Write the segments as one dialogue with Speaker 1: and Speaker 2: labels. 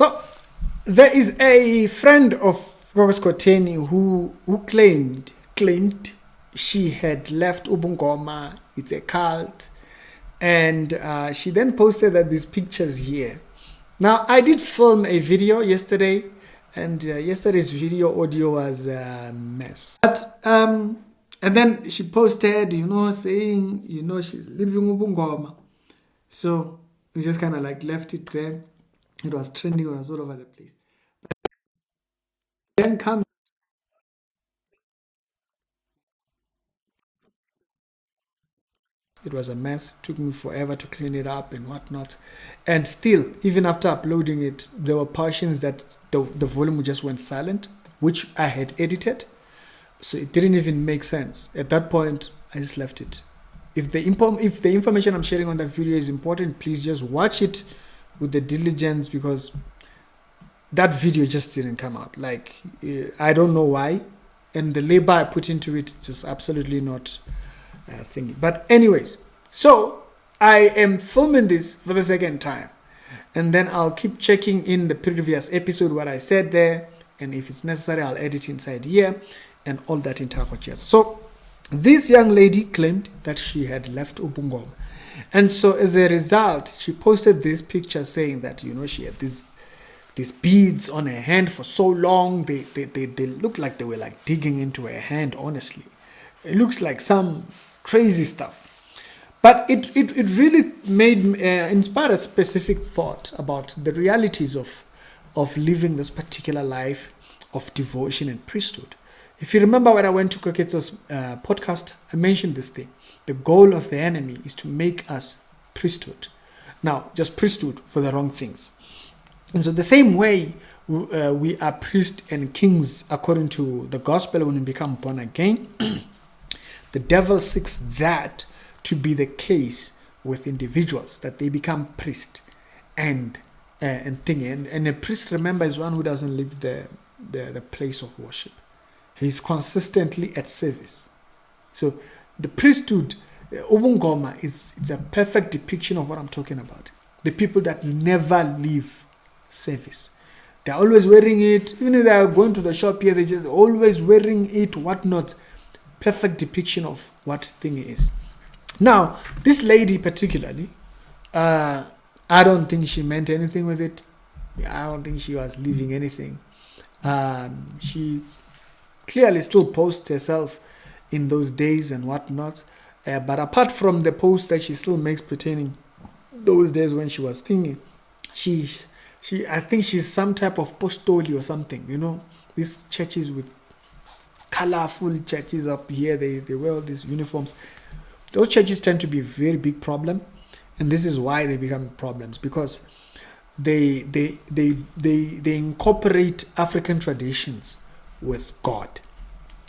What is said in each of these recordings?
Speaker 1: So there is a friend of Gogo Skhotheni who claimed she had left ubungoma. It's a cult. And she then posted that these pictures here. Now, I did film a video yesterday, and yesterday's video audio was a mess. But and then she posted, saying, she's leaving ubungoma. So we just kind of like left it there. It was trending, it was all over the place. But then comes it was a mess. It took me forever to clean it up and whatnot. And still, even after uploading it, there were portions that the volume just went silent, which I had edited. So it didn't even make sense. At that point, I just left it. If the information I'm sharing on that video is important, please just watch it with the diligence, because that video just didn't come out. Like, I don't know why. And the labor I put into it just absolutely not thingy. But anyways, so I am filming this for the second time, and then I'll keep checking in the previous episode what I said there, and if it's necessary I'll edit inside here and all that entire pictures. So this young lady claimed that she had left ubungoma, and so as a result she posted this picture saying that she had these beads on her hand for so long. They looked like they were like digging into her hand. Honestly, it looks like some crazy stuff. But it really made inspired a specific thought about the realities of living this particular life of devotion and priesthood. If you remember when I went to Koketso's podcast, I mentioned this thing. The goal of the enemy is to make us priesthood. Now, just priesthood for the wrong things. And so the same way we are priests and kings according to the gospel when we become born again, the devil seeks that to be the case with individuals, that they become priest and thing. And a priest, remember, is one who doesn't leave the place of worship. He's consistently at service. So the priesthood, ubungoma, it's a perfect depiction of what I'm talking about. The people that never leave service. They're always wearing it. Even if they are going to the shop here, they're just always wearing it, whatnot. Perfect depiction of what thing is. Now, this lady particularly, I don't think she meant anything with it. I don't think she was leaving anything. She clearly still posts herself in those days and whatnot. But apart from the post that she still makes pertaining those days when she was thinking, I think she's some type of postoli or something. These churches with colorful churches up here, they wear all these uniforms. Those churches tend to be a very big problem, and this is why they become problems, because they incorporate African traditions with God,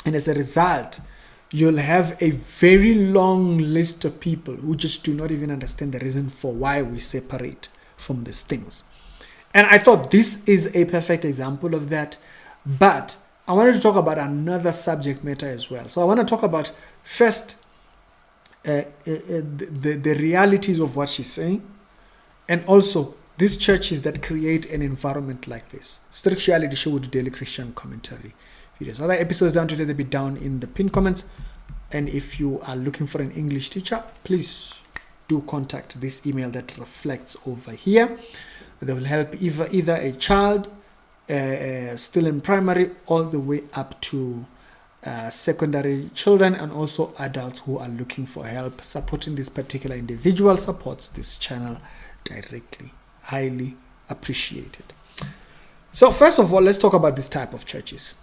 Speaker 1: and as a result you'll have a very long list of people who just do not even understand the reason for why we separate from these things. And I thought this is a perfect example of that. But I wanted to talk about another subject matter as well. So I want to talk about first the realities of what she's saying, and also these churches that create an environment like this. Strict Reality Show with Daily Christian Commentary videos. Other episodes down today, they'll be down in the pinned comments. And if you are looking for an English teacher, please do contact this email that reflects over here. They will help either a child still in primary all the way up to secondary children, and also adults who are looking for help. Supporting this particular individual supports this channel directly. Highly appreciated. So first of all, let's talk about this type of churches.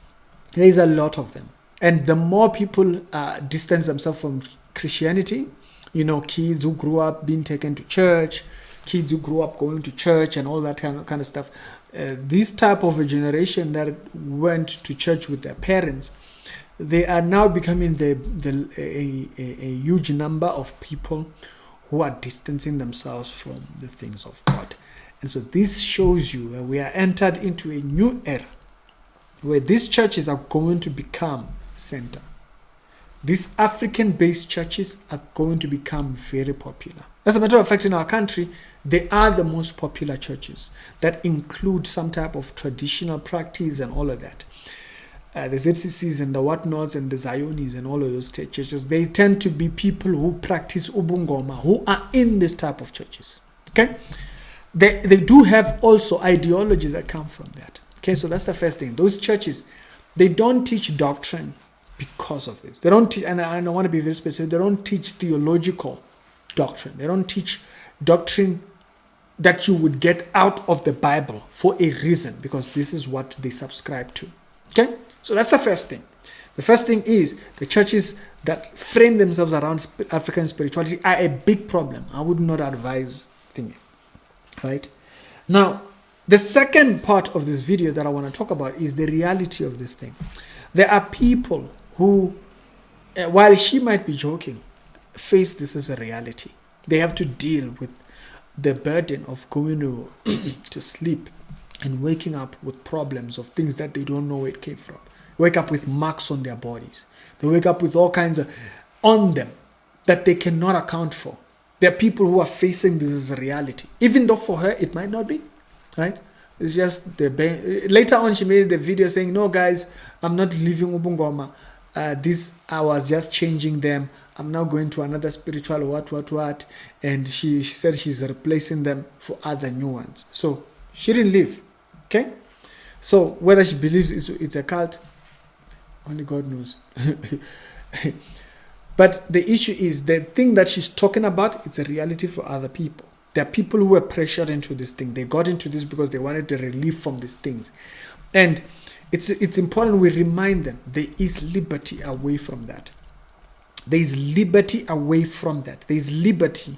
Speaker 1: There is a lot of them, and the more people distance themselves from Christianity, kids who grew up being taken to church, kids who grew up going to church and all that kind of stuff, this type of a generation that went to church with their parents, they are now becoming a huge number of people who are distancing themselves from the things of God. And so this shows you that we are entered into a new era where these churches are going to become center. these African-based churches are going to become very popular. As a matter of fact, in our country, they are the most popular churches that include some type of traditional practice and all of that. The ZCCs and the whatnots and the Zionis and all of those churches, they tend to be people who practice ubungoma, who are in this type of churches. Okay? They do have also ideologies that come from that. Okay, so that's the first thing. Those churches, they don't teach doctrine because of this. They don't teach, and I want to be very specific, they don't teach theological doctrine. They don't teach doctrine that you would get out of the Bible for a reason, because this is what they subscribe to. Okay, so that's the first thing. The first thing is the churches that frame themselves around African spirituality are a big problem. I would not advise thinking. Right? Now, the second part of this video that I want to talk about is the reality of this thing. There are people who, while she might be joking, face this as a reality. They have to deal with the burden of going to sleep and waking up with problems of things that they don't know where it came from. Wake up with marks on their bodies. They wake up with all kinds of on them that they cannot account for. There are people who are facing this as a reality, even though for her it might not be, right? It's just later on she made the video saying, "No, guys, I'm not leaving ubungoma. I was just changing them. I'm now going to another spiritual what, and she said she's replacing them for other new ones." So she didn't leave. Okay, so whether she believes it's a cult, only God knows. But the issue is the thing that she's talking about, it's a reality for other people. There are people who were pressured into this thing. They got into this because they wanted the relief from these things. And it's important we remind them there is liberty away from that. There is liberty away from that. There is liberty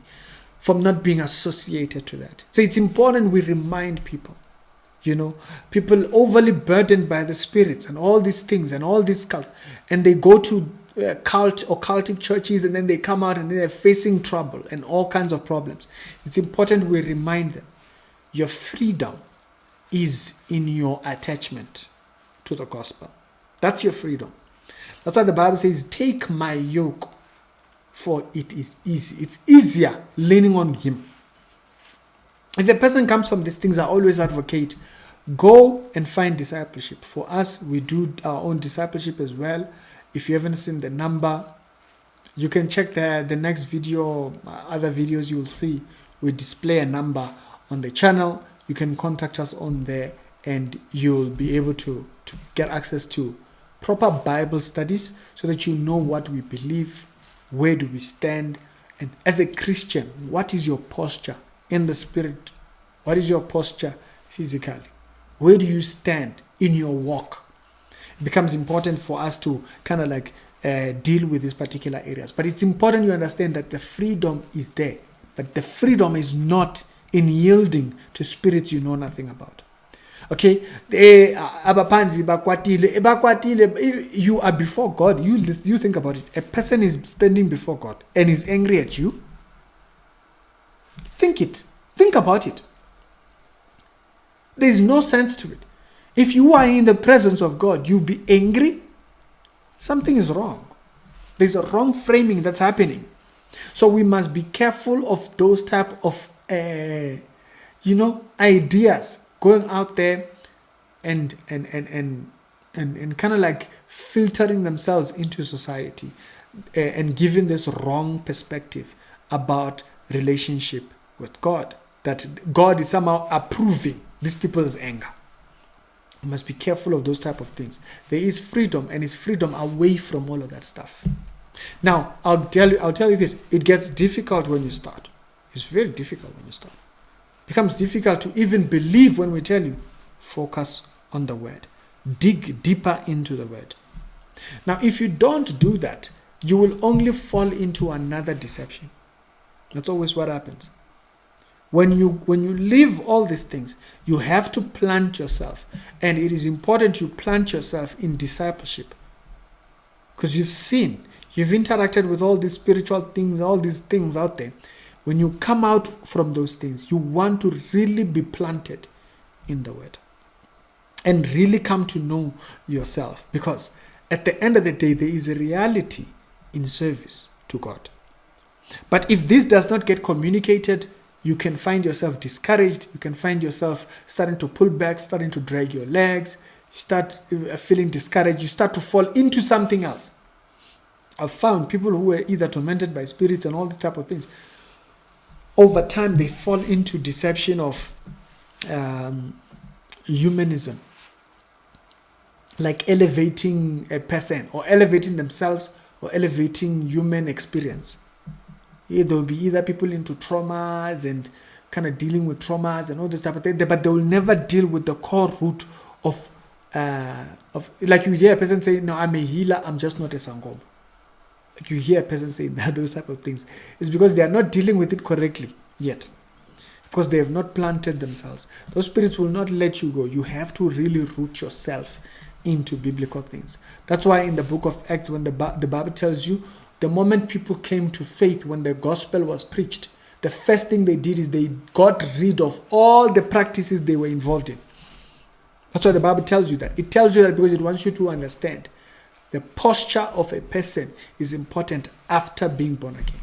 Speaker 1: from not being associated to that. So it's important we remind people. You know, people overly burdened by the spirits and all these things and all these cults, and they go to cult or cultic churches, and then they come out and they're facing trouble and all kinds of problems. It's important we remind them your freedom is in your attachment to the gospel. That's your freedom. That's why the Bible says, "Take my yoke, for it is easy." It's easier leaning on him. If a person comes from these things, I always advocate, go and find discipleship. For us, we do our own discipleship as well. If you haven't seen the number, you can check the next video, other videos you will see. We display a number on the channel. You can contact us on there and you'll be able to get access to proper Bible studies so that you know what we believe, where do we stand, and as a Christian, what is your posture in the spirit? What is your posture physically? Where do you stand in your walk? It becomes important for us to kind of like deal with these particular areas. But it's important you understand that the freedom is there. But the freedom is not in yielding to spirits you know nothing about. Okay? You are before God. You think about it. A person is standing before God and is angry at you. Think about it. There is no sense to it. If you are in the presence of God, you be angry, something is wrong. There's a wrong framing that's happening. So we must be careful of those type of, ideas going out there and kind of like filtering themselves into society and giving this wrong perspective about relationship with God, that God is somehow approving these people's anger. You must be careful of those type of things. There is freedom, and it's freedom away from all of that stuff. Now, I'll tell you this. It gets difficult when you start. It's very difficult when you start. It becomes difficult to even believe when we tell you, focus on the word. Dig deeper into the word. Now, if you don't do that, you will only fall into another deception. That's always what happens. When you leave all these things, you have to plant yourself. And it is important you plant yourself in discipleship. Because you've interacted with all these spiritual things, all these things out there. When you come out from those things, you want to really be planted in the word. And really come to know yourself. Because at the end of the day, there is a reality in service to God. But if this does not get communicated, you can find yourself discouraged. You can find yourself starting to pull back, starting to drag your legs. You start feeling discouraged. You start to fall into something else. I've found people who were either tormented by spirits and all these type of things. Over time, they fall into deception of humanism, like elevating a person or elevating themselves or elevating human experience. There will be either people into traumas and kind of dealing with traumas and all this type of thing, but they will never deal with the core root of like you hear a person say, no, I'm a healer, I'm just not a sangoma. Like you hear a person say that, those type of things. It's because they are not dealing with it correctly yet. Because they have not planted themselves. Those spirits will not let you go. You have to really root yourself into biblical things. That's why in the book of Acts, when the Bible tells you, the moment people came to faith when the gospel was preached, the first thing they did is they got rid of all the practices they were involved in. That's why the Bible tells you that. It tells you that because it wants you to understand the posture of a person is important after being born again.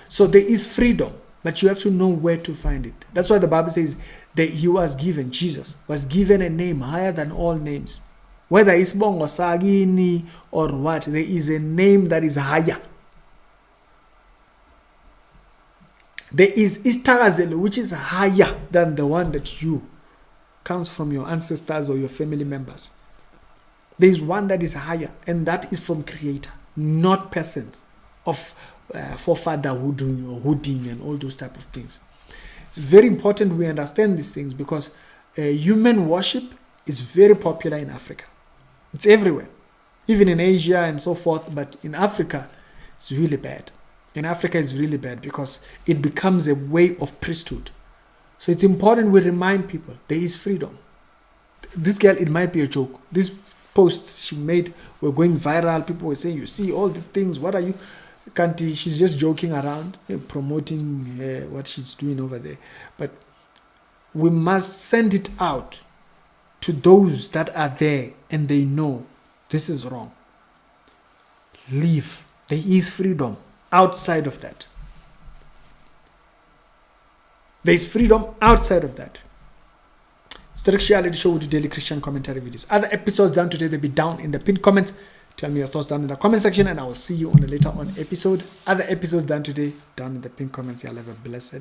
Speaker 1: So there is freedom, but you have to know where to find it. That's why the Bible says that Jesus was given a name higher than all names. Whether it's Bongo Sagini or what, there is a name that is higher. There is Istagazelo, which is higher than the one that comes from your ancestors or your family members. There is one that is higher, and that is from Creator, not persons of forefatherhood or hooding and all those type of things. It's very important we understand these things because human worship is very popular in Africa. It's everywhere, even in Asia and so forth, but in Africa, it's really bad. In Africa, it's really bad because it becomes a way of priesthood. So it's important we remind people there is freedom. This girl, it might be a joke. These posts she made were going viral. People were saying, you see all these things, what are you? She's just joking around, promoting what she's doing over there. But we must send it out to those that are there and they know this is wrong. Leave. There is freedom outside of that. There is freedom outside of that. Spirituality Show with daily Christian commentary videos. Other episodes done today, they'll be down in the pinned comments. Tell me your thoughts down in the comment section and I will see you on a later on episode. Other episodes done today, down in the pinned comments. Y'all have a blessed